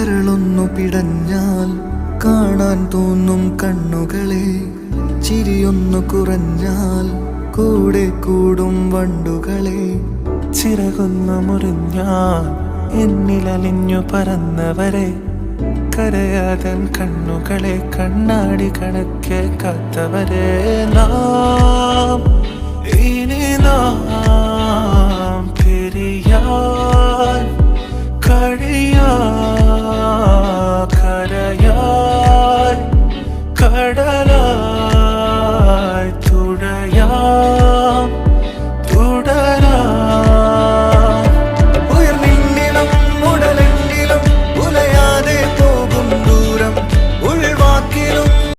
കരളൊന്നു പിടഞ്ഞാൽ കാണാൻ തോന്നും കണ്ണുകളെ, ചിരിയൊന്നു കുറഞ്ഞാൽ കൂടെ കൂടും വണ്ടുകളെ, ചിറകൊന്നു മുറിഞ്ഞാൽ എന്നിലലിഞ്ഞു പറന്നവരെ, കരയാതൻ കണ്ണുകളെ കണ്ണാടി കണക്കെ കാത്തവരെ, നാം ഇനി നാം